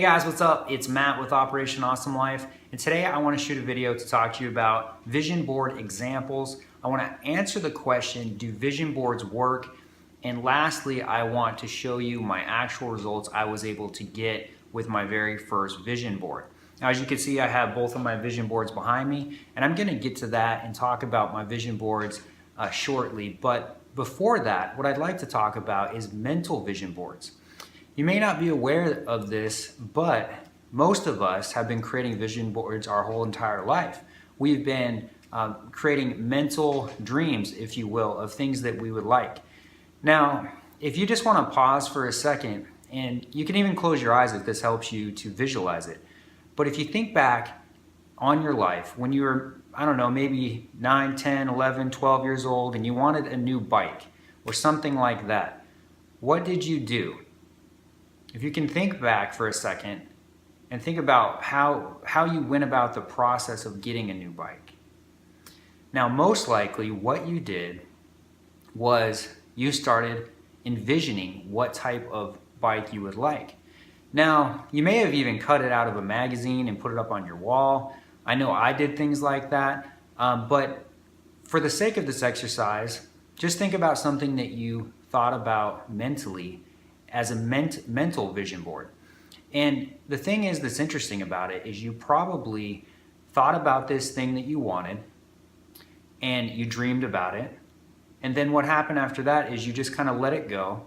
guys, what's up? It's Matt with Operation Awesome Life, and today I want to shoot a video to talk to you about vision board examples. I want to answer the question, do vision boards work? And lastly, I want to show you my actual results I was able to get with my very first vision board. Now, as you can see, I have both of my vision boards behind me, and I'm going to get to that and talk about my vision boards shortly. But before that, what I'd like to talk about is mental vision boards. You may not be aware of this, but most of us have been creating vision boards our whole entire life. We've been creating mental dreams, if you will, of things that we would like. Now, if you just want to pause for a second, and you can even close your eyes if this helps you to visualize it. But if you think back on your life when you were, I don't know, maybe 9, 10, 11, 12 years old, and you wanted a new bike or something like that, what did you do? If you can think back for a second and think about how you went about the process of getting a new bike. Now, most likely what you did was you started envisioning what type of bike you would like. Now, you may have even cut it out of a magazine and put it up on your wall. I know I did things like that, but for the sake of this exercise, just think about something that you thought about mentally as a mental vision board. And the thing is that's interesting about it is you probably thought about this thing that you wanted and you dreamed about it. And then what happened after that is you just kind of let it go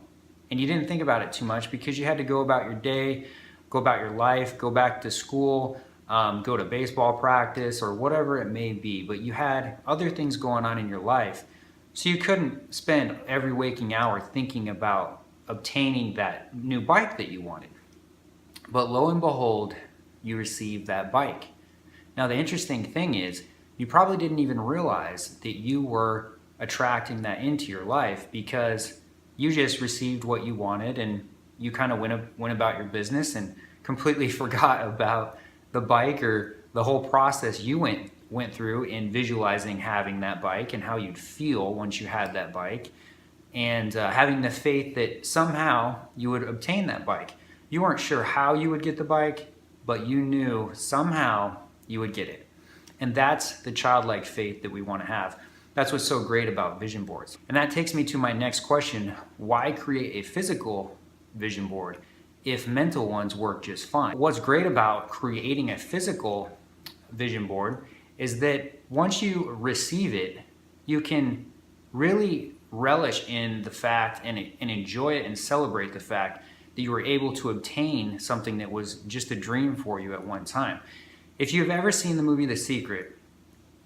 and you didn't think about it too much because you had to go about your day, go about your life, go back to school, go to baseball practice or whatever it may be. But you had other things going on in your life. So you couldn't spend every waking hour thinking about obtaining that new bike that you wanted. But lo and behold, you received that bike. Now the interesting thing is, you probably didn't even realize that you were attracting that into your life because you just received what you wanted and you kind of went about your business and completely forgot about the bike or the whole process you went through in visualizing having that bike and how you'd feel once you had that bike. And having the faith that somehow you would obtain that bike. You weren't sure how you would get the bike, but you knew somehow you would get it. And that's the childlike faith that we want to have. That's what's so great about vision boards. And that takes me to my next question. Why create a physical vision board if mental ones work just fine? What's great about creating a physical vision board is that once you receive it, you can really relish in the fact and enjoy it and celebrate the fact that you were able to obtain something that was just a dream for you at one time. If you've ever seen the movie The Secret,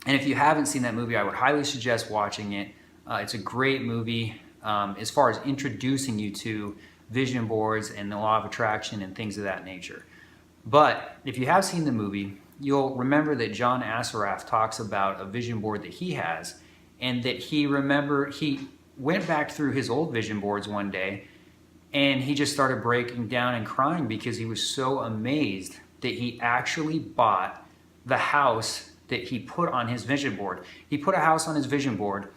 and if you haven't seen that movie, I would highly suggest watching it. It's a great movie as far as introducing you to vision boards and the law of attraction and things of that nature. But if you have seen the movie, you'll remember that John Assaraf talks about a vision board that he has, and that he went back through his old vision boards one day and he just started breaking down and crying because he was so amazed that he actually bought the house that he put on his vision board. He put a house on his vision board.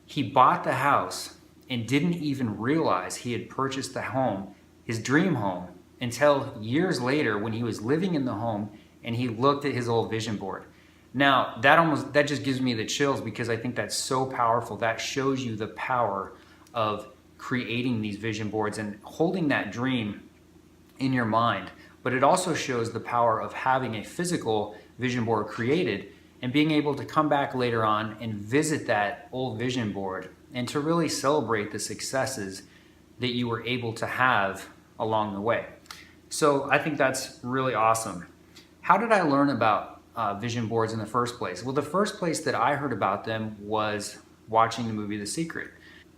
He bought the house and didn't even realize he had purchased the home, his dream home, until years later when he was living in the home and he looked at his old vision board. Now, that just gives me the chills because I think that's so powerful. That shows you the power of creating these vision boards and holding that dream in your mind. But it also shows the power of having a physical vision board created and being able to come back later on and visit that old vision board and to really celebrate the successes that you were able to have along the way. So I think that's really awesome. How did I learn about vision boards in the first place? Well, the first place that I heard about them was watching the movie The Secret.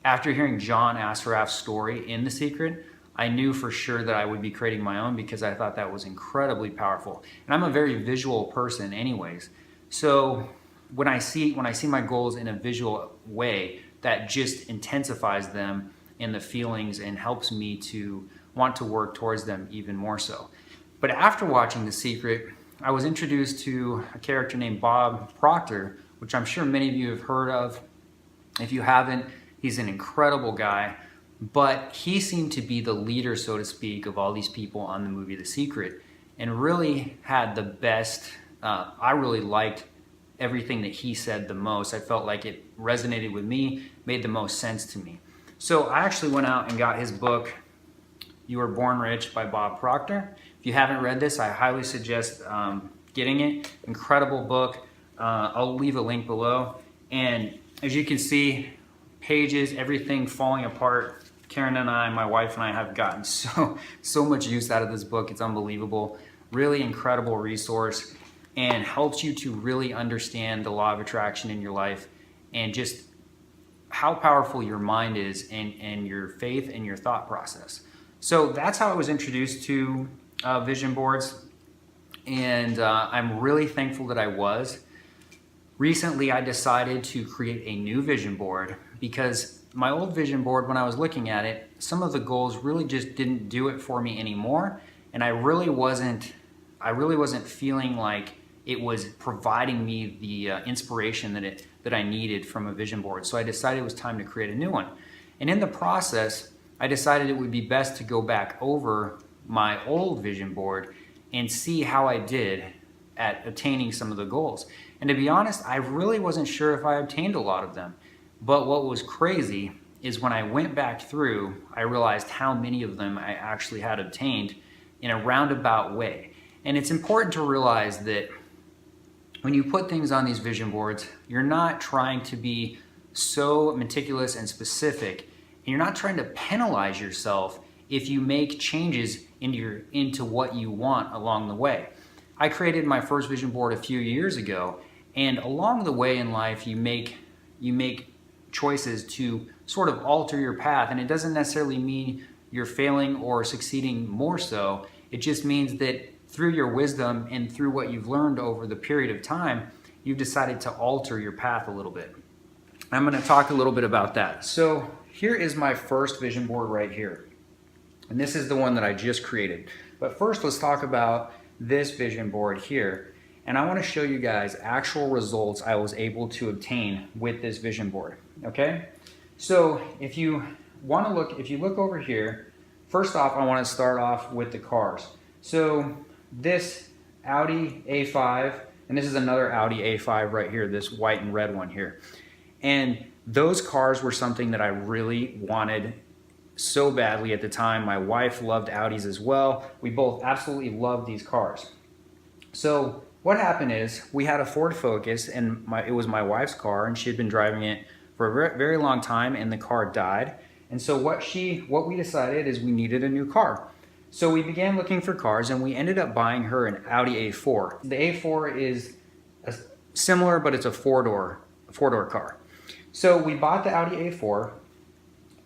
After hearing John Assaraf's story in The Secret, I knew for sure that I would be creating my own because I thought that was incredibly powerful. And I'm a very visual person anyways. So when I see my goals in a visual way, that just intensifies them in the feelings and helps me to want to work towards them even more so. But after watching The Secret, I was introduced to a character named Bob Proctor, which I'm sure many of you have heard of. If you haven't, he's an incredible guy. but he seemed to be the leader, so to speak, of all these people on the movie The Secret, and really had the best, I really liked everything that he said the most. I felt like it resonated with me, made the most sense to me. So I actually went out and got his book, You Were Born Rich by Bob Proctor. If you haven't read this, I highly suggest getting it. Incredible book. I'll leave a link below. And as you can see, pages, everything falling apart. Karen and I, my wife and I, have gotten so much use out of this book. It's unbelievable. Really incredible resource, and helps you to really understand the law of attraction in your life and just how powerful your mind is and your faith and your thought process. So that's how I was introduced to vision boards, and I'm really thankful that I was. Recently, I decided to create a new vision board because my old vision board, when I was looking at it, some of the goals really just didn't do it for me anymore, and I really wasn't feeling like it was providing me the inspiration that I needed from a vision board. So I decided it was time to create a new one. And in the process, I decided it would be best to go back over my old vision board and see how I did at attaining some of the goals. And to be honest, I really wasn't sure if I obtained a lot of them. But what was crazy is when I went back through, I realized how many of them I actually had obtained in a roundabout way. And it's important to realize that when you put things on these vision boards, you're not trying to be so meticulous and specific, and you're not trying to penalize yourself if you make changes into what you want along the way. I created my first vision board a few years ago, and along the way in life, you make choices to sort of alter your path, and it doesn't necessarily mean you're failing or succeeding more so. It just means that through your wisdom and through what you've learned over the period of time, you've decided to alter your path a little bit. I'm going to talk a little bit about that. So here is my first vision board right here, and this is the one that I just created. But first, let's talk about this vision board here, and I want to show you guys actual results I was able to obtain with this vision board. Okay, so if you look over here, first off, I want to start off with the cars. So this Audi A5, and this is another Audi A5 right here, this white and red one here. And those cars were something that I really wanted so badly at the time. My wife loved Audis as well. We both absolutely loved these cars. So what happened is we had a Ford Focus, and it was my wife's car, and she had been driving it for a very, very long time, and the car died. And so what we decided is we needed a new car. So we began looking for cars, and we ended up buying her an Audi A4. The A4 is similar, but it's a four-door car. So we bought the Audi A4,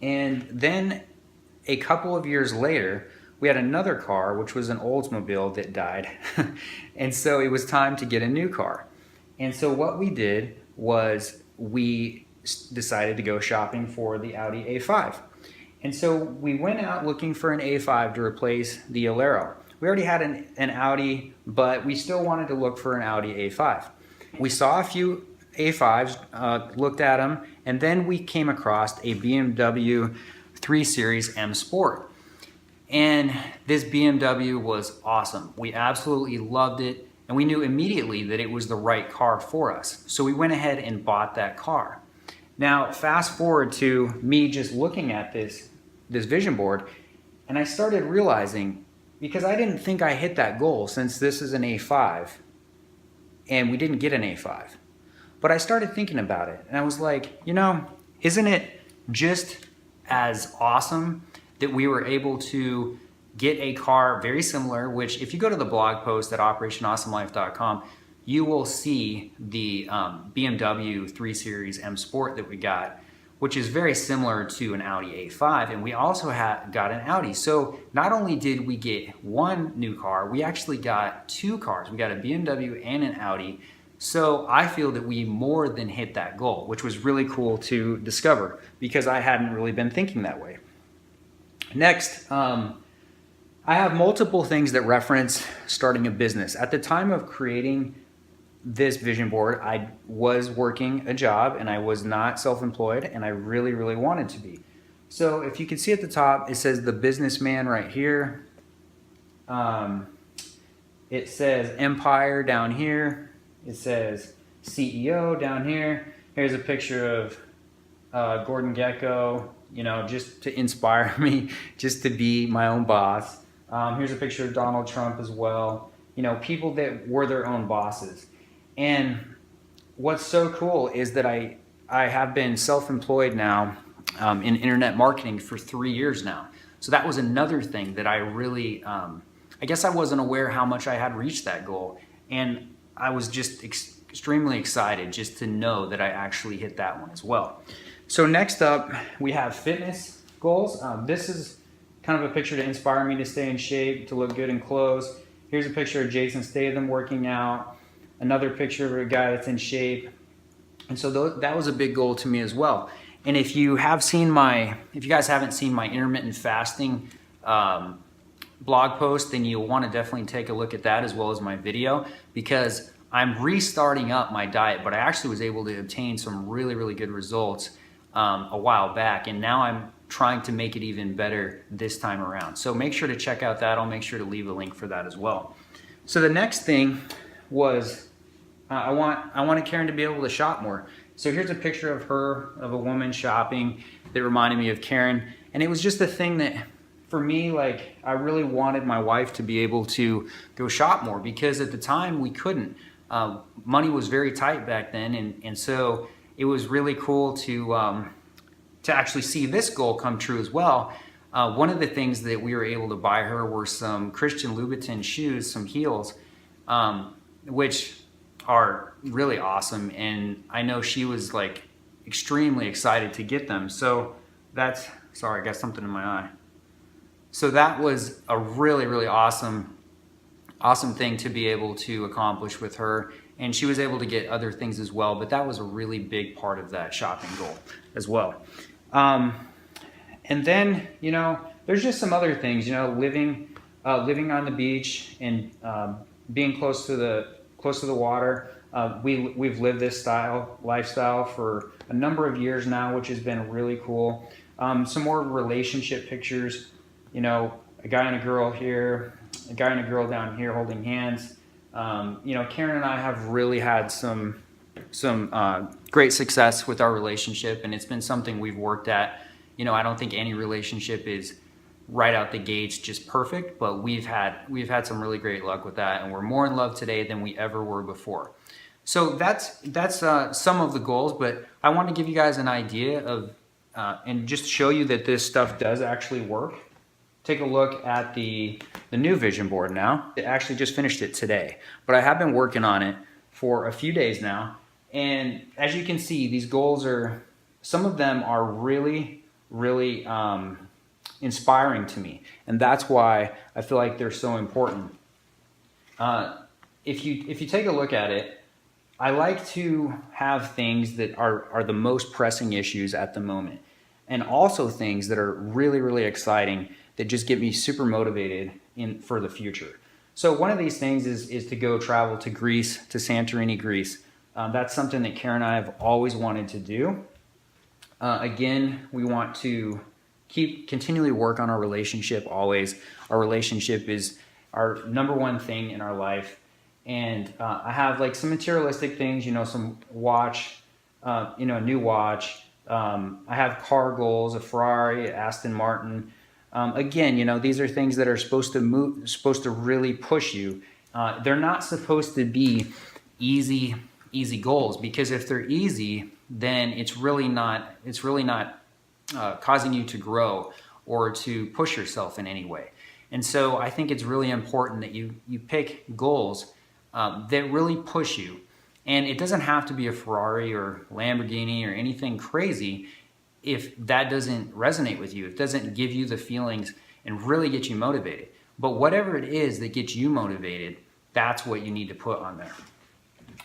and then a couple of years later, we had another car, which was an Oldsmobile that died. And so it was time to get a new car. And so what we did was we decided to go shopping for the Audi A5. And so we went out looking for an A5 to replace the Alero. We already had an Audi, but we still wanted to look for an Audi A5. We saw a few A5s, looked at them, and then we came across a BMW 3 Series M Sport. And this BMW was awesome. We absolutely loved it, and we knew immediately that it was the right car for us. So we went ahead and bought that car. Now, fast forward to me just looking at this vision board, and I started realizing, because I didn't think I hit that goal since this is an A5, and we didn't get an A5. But I started thinking about it, and I was like, isn't it just as awesome that we were able to get a car very similar, which if you go to the blog post at operationawesomelife.com, you will see the BMW 3 Series M Sport that we got, which is very similar to an Audi A5, and we also got an Audi. So not only did we get one new car, we actually got two cars. We got a BMW and an Audi. So I feel that we more than hit that goal, which was really cool to discover because I hadn't really been thinking that way. Next, I have multiple things that reference starting a business. At the time of creating this vision board, I was working a job and I was not self-employed, and I really, really wanted to be. So if you can see at the top, it says the businessman right here. It says empire down here. It says CEO down here. Here's a picture of Gordon Gekko, you know, just to inspire me, just to be my own boss. Here's a picture of Donald Trump as well. You know, people that were their own bosses. And what's so cool is that I have been self-employed now in internet marketing for 3 years now. So that was another thing that I really, I guess I wasn't aware how much I had reached that goal. And I was just extremely excited just to know that I actually hit that one as well. So next up, we have fitness goals. This is kind of a picture to inspire me to stay in shape, to look good in clothes. Here's a picture of Jason Statham working out. Another picture of a guy that's in shape. And so that was a big goal to me as well. And if you guys haven't seen my intermittent fasting blog post, then you'll want to definitely take a look at that as well as my video, because I'm restarting up my diet, but I actually was able to obtain some really, really good results a while back, and now I'm trying to make it even better this time around. So make sure to check out that. I'll make sure to leave a link for that as well. So the next thing was I wanted Karen to be able to shop more. So here's a picture of a woman shopping that reminded me of Karen, and it was just a thing that for me, like, I really wanted my wife to be able to go shop more, because at the time we couldn't. Money was very tight back then, and so it was really cool to actually see this goal come true as well. One of the things that we were able to buy her were some Christian Louboutin shoes, some heels, which are really awesome, and I know she was like extremely excited to get them. So that's, sorry, I got something in my eye. So that was a really, really awesome thing to be able to accomplish with her. And she was able to get other things as well, but that was a really big part of that shopping goal as well. And then, you know, there's just some other things, you know, living on the beach and being close to the water. We've lived this lifestyle for a number of years now, which has been really cool. Some more relationship pictures, you know, a guy and a girl here, a guy and a girl down here holding hands. You know, Karen and I have really had some great success with our relationship, and it's been something we've worked at. You know, I don't think any relationship is right out the gates just perfect, but we've had some really great luck with that, and we're more in love today than we ever were before. So that's some of the goals, but I want to give you guys an idea of and just show you that this stuff does actually work. Take a look at the new vision board now. I actually just finished it today, but I have been working on it for a few days now. And as you can see, these goals some of them are really, really inspiring to me. And that's why I feel like they're so important. If you take a look at it, I like to have things that are the most pressing issues at the moment, and also things that are really, really exciting that just get me super motivated for the future. So one of these things is to go travel to Greece, to Santorini, Greece. That's something that Karen and I have always wanted to do. Again, we want to continually work on our relationship always. Our relationship is our number one thing in our life. And I have like some materialistic things, you know, some watch, you know, a new watch. I have car goals, a Ferrari, Aston Martin. Again, you know, these are things that are supposed to really push you. They're not supposed to be easy goals, because if they're easy, then it's really not causing you to grow or to push yourself in any way. And so I think it's really important that you pick goals that really push you. And it doesn't have to be a Ferrari or Lamborghini or anything crazy if that doesn't resonate with you, if it doesn't give you the feelings and really get you motivated. But whatever it is that gets you motivated, that's what you need to put on there.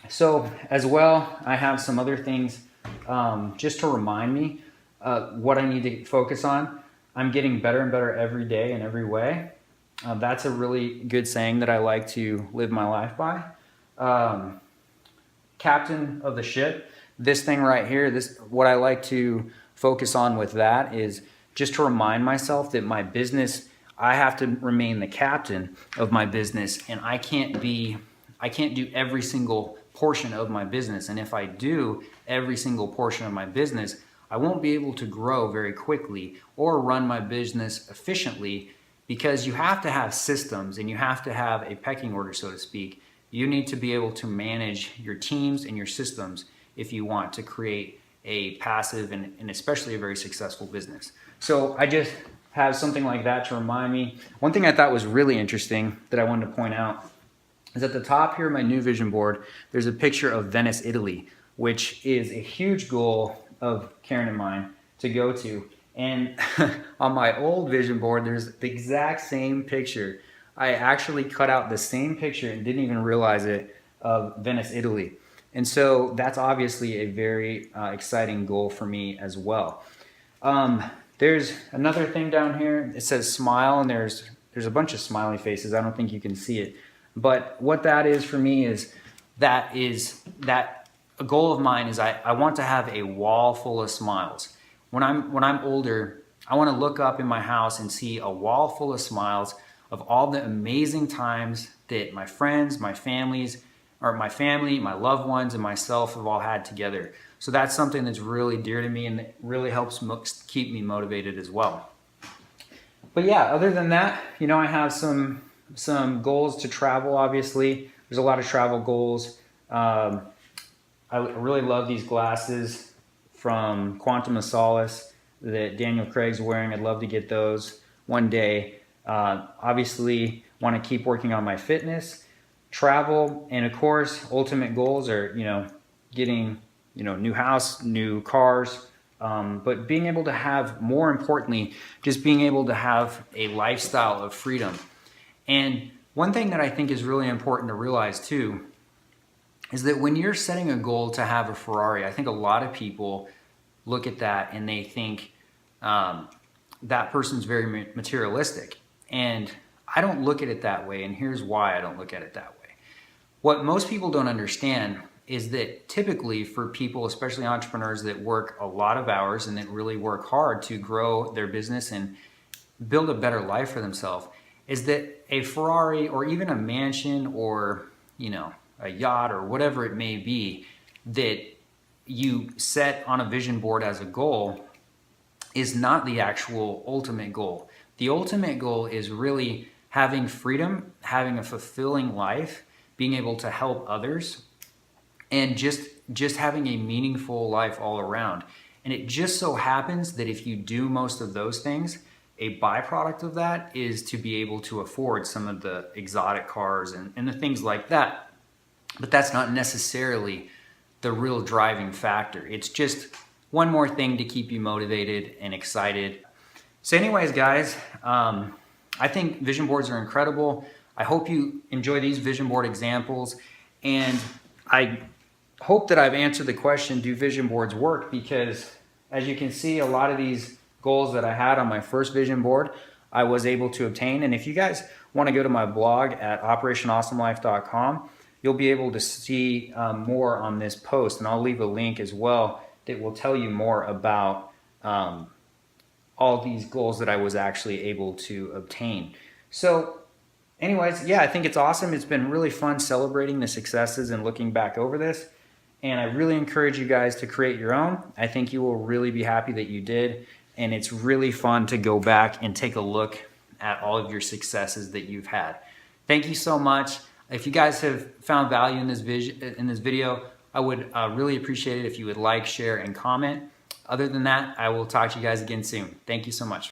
So as well, I have some other things just to remind me what I need to focus on. I'm getting better and better every day in every way. That's a really good saying that I like to live my life by. Captain of the ship, this thing right here, what I like to focus on with that is just to remind myself that my business, I have to remain the captain of my business, and I can't do every single portion of my business. And if I do every single portion of my business, I won't be able to grow very quickly or run my business efficiently, because you have to have systems and you have to have a pecking order, so to speak. You need to be able to manage your teams and your systems if you want to create a passive and especially a very successful business. So I just have something like that to remind me. One thing I thought was really interesting that I wanted to point out is at the top here of my new vision board, there's a picture of Venice, Italy, which is a huge goal of Karen and mine to go to. And on my old vision board, there's the exact same picture. I actually cut out the same picture and didn't even realize it, of Venice, Italy. And so that's obviously a very exciting goal for me as well. There's another thing down here. It says smile, and there's a bunch of smiley faces. I don't think you can see it. But what that is for me is that a goal of mine is I want to have a wall full of smiles. When I'm older, I want to look up in my house and see a wall full of smiles of all the amazing times that my friends, my family, my loved ones, and myself have all had together. So that's something that's really dear to me, and it really helps keep me motivated as well. But yeah, other than that, I have some goals to travel, obviously. There's a lot of travel goals. I really love these glasses from Quantum of Solace that Daniel Craig's wearing. I'd love to get those one day. Obviously, want to keep working on my fitness, travel, and of course, ultimate goals are, getting, new house, new cars, but being able to have, more importantly, just being able to have a lifestyle of freedom. And one thing that I think is really important to realize too is that when you're setting a goal to have a Ferrari, I think a lot of people look at that and they think that person's very materialistic. And I don't look at it that way, and here's why I don't look at it that way. What most people don't understand is that typically for people, especially entrepreneurs that work a lot of hours and that really work hard to grow their business and build a better life for themselves, is that a Ferrari or even a mansion or, a yacht or whatever it may be that you set on a vision board as a goal is not the actual ultimate goal. The ultimate goal is really having freedom, having a fulfilling life, being able to help others, and just having a meaningful life all around. And it just so happens that if you do most of those things, a byproduct of that is to be able to afford some of the exotic cars and the things like that. But that's not necessarily the real driving factor. It's just one more thing to keep you motivated and excited. So anyways, guys, I think vision boards are incredible. I hope you enjoy these vision board examples, and I hope that I've answered the question, do vision boards work? Because as you can see, a lot of these goals that I had on my first vision board, I was able to obtain. And if you guys want to go to my blog at operationawesomelife.com, you'll be able to see more on this post, and I'll leave a link as well that will tell you more about all these goals that I was actually able to obtain. So anyways, yeah, I think it's awesome. It's been really fun celebrating the successes and looking back over this, and I really encourage you guys to create your own. I think you will really be happy that you did, and it's really fun to go back and take a look at all of your successes that you've had. Thank you so much. If you guys have found value in this video, I would really appreciate it if you would like, share, and comment. Other than that, I will talk to you guys again soon. Thank you so much.